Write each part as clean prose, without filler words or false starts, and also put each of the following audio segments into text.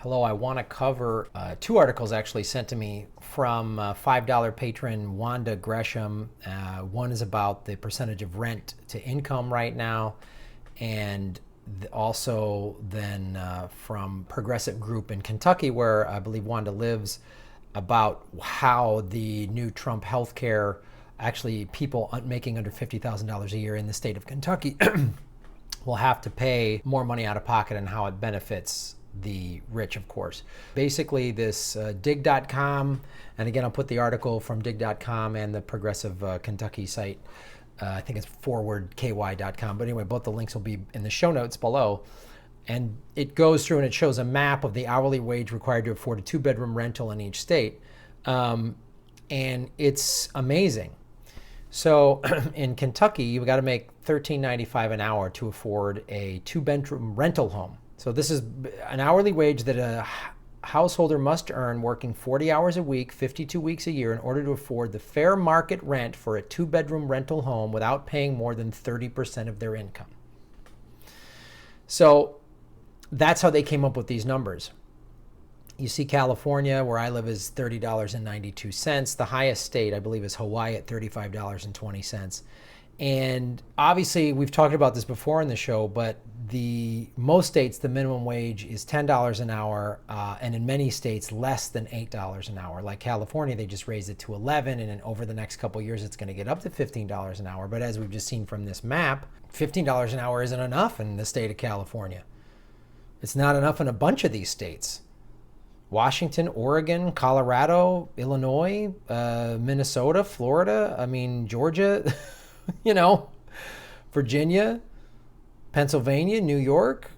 Hello, I want to cover two articles actually sent to me from $5 patron Wanda Gresham. One is about the percentage of rent to income right now, and also then from Progressive Group in Kentucky, where I believe Wanda lives, about how the new Trump healthcare, actually people making under $50,000 a year in the state of Kentucky will have to pay more money out of pocket, and how it benefits the rich, of course. Basically, this Digg.com, and again, I'll put the article from Digg.com and the Progressive Kentucky site. I think it's forwardky.com. But anyway, both the links will be in the show notes below. And it goes through and it shows a map of the hourly wage required to afford a two-bedroom rental in each state. And it's amazing. So in Kentucky, you've got to make $13.95 an hour to afford a two-bedroom rental home. So this is an hourly wage that a householder must earn working 40 hours a week, 52 weeks a year in order to afford the fair market rent for a two-bedroom rental home without paying more than 30% of their income. So that's how they came up with these numbers. You see California, where I live, is $30.92. The highest state, I believe, is Hawaii at $35.20. And obviously, we've talked about this before in the show, but most states, the minimum wage is $10 an hour, and in many states, less than $8 an hour. Like California, they just raised it to $11, and then over the next couple of years, it's going to get up to $15 an hour. But as we've just seen from this map, $15 an hour isn't enough in the state of California. It's not enough in a bunch of these states. Washington, Oregon, Colorado, Illinois, Minnesota, Florida, Georgia, Virginia, Pennsylvania, New York,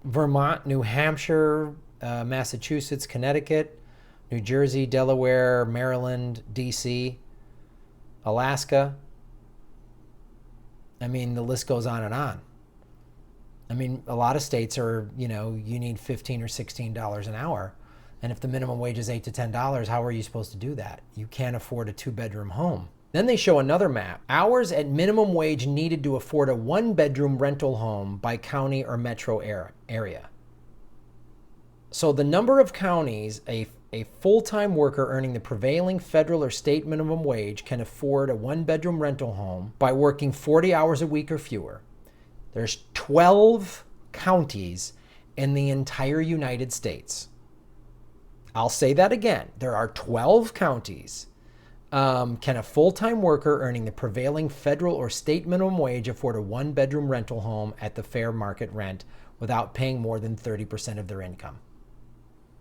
Vermont, New Hampshire, Massachusetts, Connecticut, New Jersey, Delaware, Maryland, DC, Alaska. The list goes on and on. A lot of states are, you need $15 or $16 an hour. And if the minimum wage is $8 to $10, how are you supposed to do that? You can't afford a two-bedroom home. Then they show another map. Hours at minimum wage needed to afford a one-bedroom rental home by county or metro area. So the number of counties a full-time worker earning the prevailing federal or state minimum wage can afford a one-bedroom rental home by working 40 hours a week or fewer. There's 12 counties in the entire United States. I'll say that again. There are 12 counties. Can a full-time worker earning the prevailing federal or state minimum wage afford a one-bedroom rental home at the fair market rent without paying more than 30% of their income?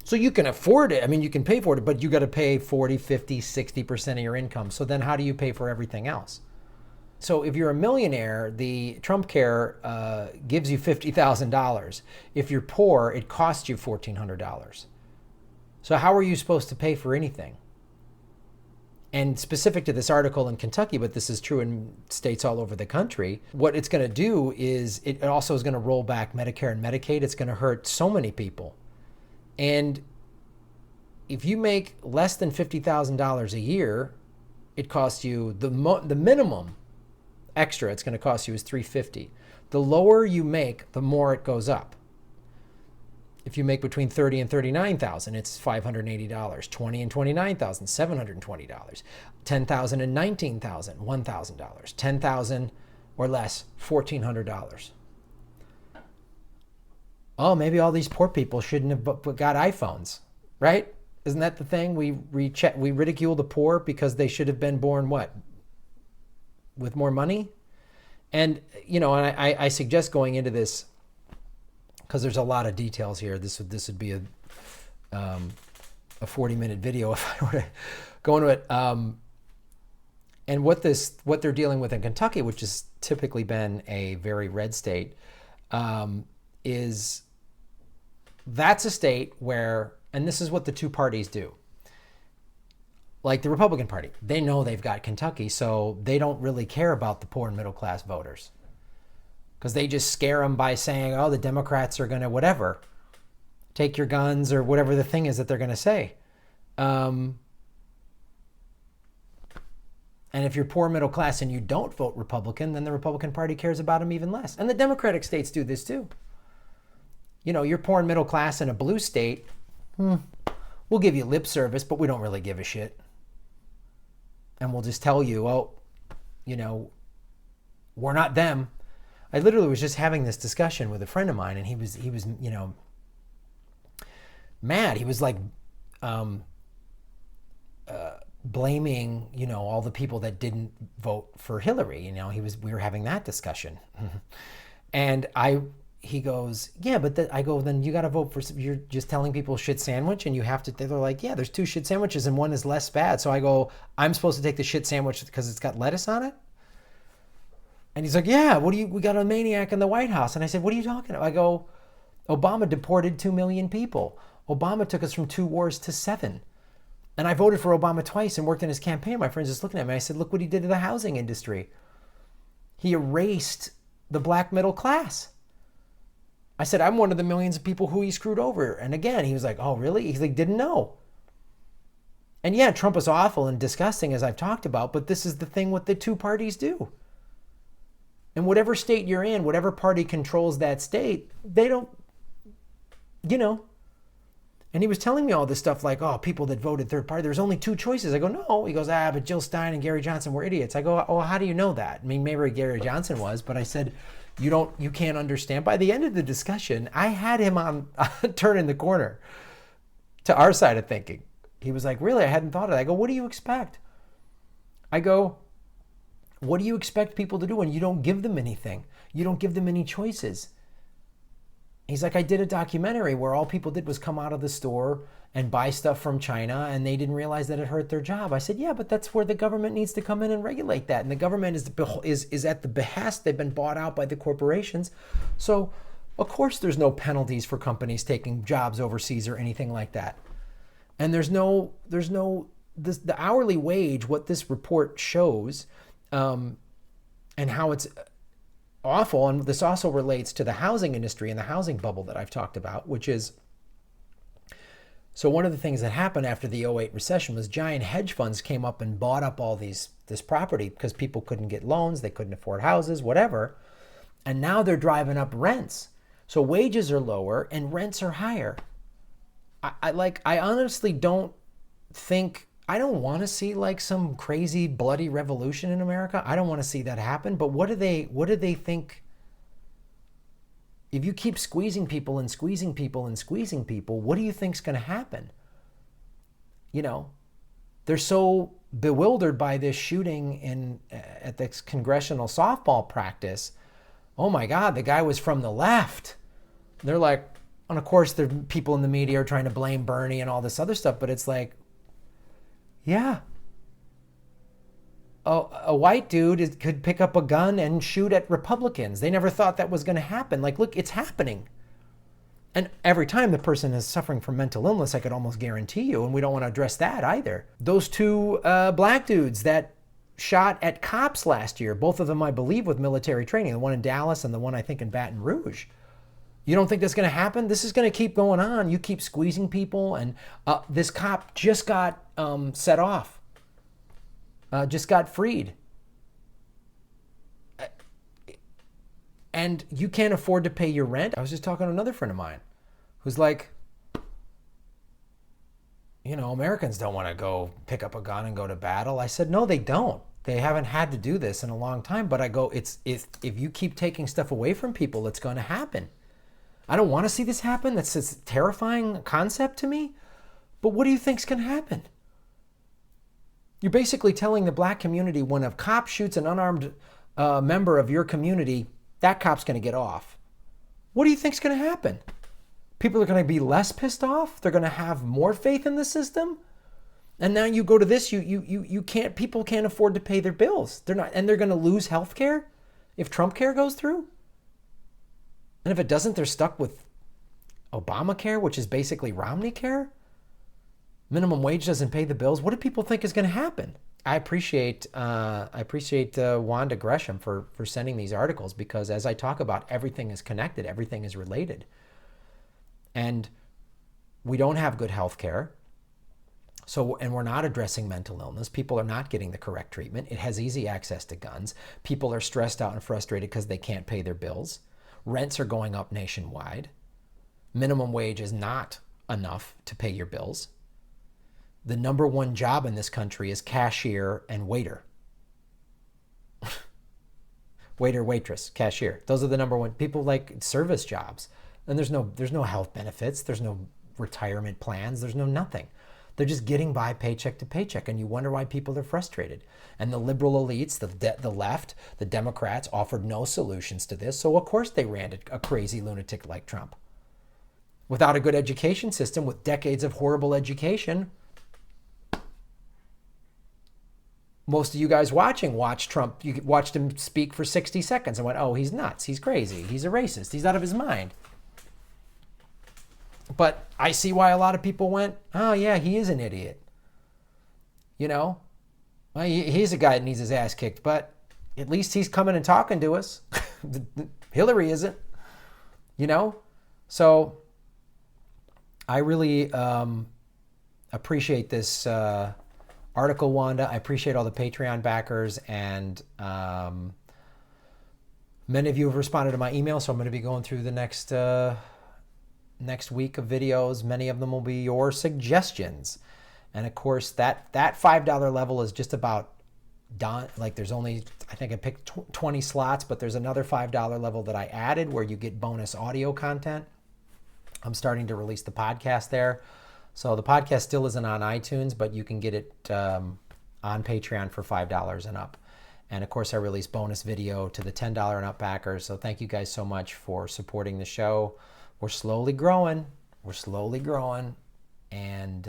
So you can afford it. You can pay for it, but you got to pay 40, 50, 60% of your income. So then how do you pay for everything else? So if you're a millionaire, the TrumpCare gives you $50,000. If you're poor, it costs you $1,400. So how are you supposed to pay for anything? And specific to this article in Kentucky, but this is true in states all over the country, what it's going to do is it also is going to roll back Medicare and Medicaid. It's going to hurt so many people. And if you make less than $50,000 a year, it costs you the minimum extra it's going to cost you is $350. The lower you make, the more it goes up. If you make between $30,000 and $39,000, it's $580. $20,000 and $29,000, $720. $10,000 and $19,000, $1,000. $10,000 or less, $1,400. Oh, maybe all these poor people shouldn't have got iPhones, right? Isn't that the thing? We ridicule the poor because they should have been born what? With more money? And, and I suggest going into this because there's a lot of details here. This would be a 40-minute video if I were to go into it. And what they're dealing with in Kentucky, which has typically been a very red state, is that's a state where, and this is what the two parties do. Like the Republican Party, they know they've got Kentucky, so they don't really care about the poor and middle class voters. Because they just scare them by saying, oh, the Democrats are going to whatever, take your guns or whatever the thing is that they're going to say. And if you're poor middle class and you don't vote Republican, then the Republican Party cares about them even less. And the Democratic states do this too. You know, you're poor and middle class in a blue state. We'll give you lip service, but we don't really give a shit. And we'll just tell you, oh, you know, we're not them. I literally was just having this discussion with a friend of mine, and he was, you know, mad. He was like blaming, you know, all the people that didn't vote for Hillary. You know, we were having that discussion. And he goes, yeah, but I go, then you got to vote for, you're just telling people shit sandwich and you have to, they're like, yeah, there's 2 shit sandwiches and one is less bad. So I go, I'm supposed to take the shit sandwich because it's got lettuce on it? And he's like, yeah, we got a maniac in the White House. And I said, what are you talking about? I go, Obama deported 2 million people. Obama took us from 2 wars to 7. And I voted for Obama twice and worked in his campaign. My friends just looking at me. I said, look what he did to the housing industry. He erased the black middle class. I said, I'm one of the millions of people who he screwed over. And again, he was like, oh, really? He's like, didn't know. And yeah, Trump is awful and disgusting, as I've talked about, but this is the thing what the 2 parties do. And whatever state you're in, whatever party controls that state, they don't, you know. And he was telling me all this stuff like, oh, people that voted third party, there's only 2 choices. I go, no. He goes, but Jill Stein and Gary Johnson were idiots. I go, oh, how do you know that? I mean, maybe Gary Johnson was, but I said, you can't understand. By the end of the discussion, I had him on turning the corner to our side of thinking. He was like, really? I hadn't thought of that. I go, what do you expect? I go, what do you expect people to do when you don't give them anything? You don't give them any choices. He's like, I did a documentary where all people did was come out of the store and buy stuff from China, and they didn't realize that it hurt their job. I said, yeah, but that's where the government needs to come in and regulate that. And the government is at the behest. They've been bought out by the corporations. So, of course, there's no penalties for companies taking jobs overseas or anything like that. And the hourly wage, what this report shows, and how it's awful, and this also relates to the housing industry and the housing bubble that I've talked about, which is, so one of the things that happened after the '08 recession was giant hedge funds came up and bought up all this property because people couldn't get loans, they couldn't afford houses, whatever, and now they're driving up rents. So wages are lower and rents are higher. I honestly don't think, I don't want to see like some crazy bloody revolution in America. I don't want to see that happen. But what do they think? If you keep squeezing people and squeezing people and squeezing people, what do you think's going to happen? You know, they're so bewildered by this shooting at this congressional softball practice. Oh my God, the guy was from the left. They're like, and of course, the people in the media are trying to blame Bernie and all this other stuff, but it's like, yeah. A white dude could pick up a gun and shoot at Republicans. They never thought that was going to happen. Like, look, it's happening. And every time the person is suffering from mental illness, I could almost guarantee you, and we don't want to address that either. Those 2 black dudes that shot at cops last year, both of them, I believe, with military training, the one in Dallas and the one, I think, in Baton Rouge. You don't think that's going to happen? This is going to keep going on. You keep squeezing people, and this cop just got set off, just got freed. And you can't afford to pay your rent. I was just talking to another friend of mine who's like, you know, Americans don't want to go pick up a gun and go to battle. I said, no, they don't. They haven't had to do this in a long time. But I go, if you keep taking stuff away from people, it's going to happen. I don't want to see this happen. That's a terrifying concept to me. But what do you think's going to happen? You're basically telling the black community when a cop shoots an unarmed member of your community, that cop's going to get off. What do you think's going to happen? People are going to be less pissed off? They're going to have more faith in the system? And now you go to this, you can't, people can't afford to pay their bills. They're going to lose health care if TrumpCare goes through? And if it doesn't, they're stuck with Obamacare, which is basically Romney care. Minimum wage doesn't pay the bills. What do people think is going to happen? I appreciate Wanda Gresham for sending these articles, because as I talk about, everything is connected, everything is related. And we don't have good health care. And we're not addressing mental illness. People are not getting the correct treatment. It has easy access to guns. People are stressed out and frustrated because they can't pay their bills. Rents are going up nationwide. Minimum wage is not enough to pay your bills. The number one job in this country is cashier and waiter. Waiter, waitress, cashier. Those are the number one. People like service jobs. And there's no health benefits. There's no retirement plans. There's no nothing. They're just getting by paycheck to paycheck. And you wonder why people are frustrated. And the liberal elites, the left, the Democrats offered no solutions to this. So of course they ran a crazy lunatic like Trump. Without a good education system, with decades of horrible education, most of you guys watched Trump. You watched him speak for 60 seconds and went, oh, he's nuts. He's crazy. He's a racist. He's out of his mind. But I see why a lot of people went, oh, yeah, he is an idiot. You know, well, he's a guy that needs his ass kicked, but at least he's coming and talking to us. Hillary isn't, you know? So I really appreciate this article, Wanda. I appreciate all the Patreon backers, and many of you have responded to my email, so I'm going to be going through the next week of videos. Many of them will be your suggestions, and of course that $5 level is just about done. Like, there's only, I think I picked 20 slots, but there's another $5 level that I added where you get bonus audio content. I'm starting to release the podcast there. So the podcast still isn't on iTunes, but you can get it on Patreon for $5 and up. And of course, I release bonus video to the $10 and up backers. So thank you guys so much for supporting the show. We're slowly growing. And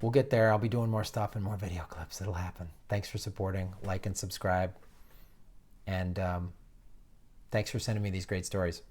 we'll get there. I'll be doing more stuff and more video clips. It'll happen. Thanks for supporting. Like and subscribe. And thanks for sending me these great stories.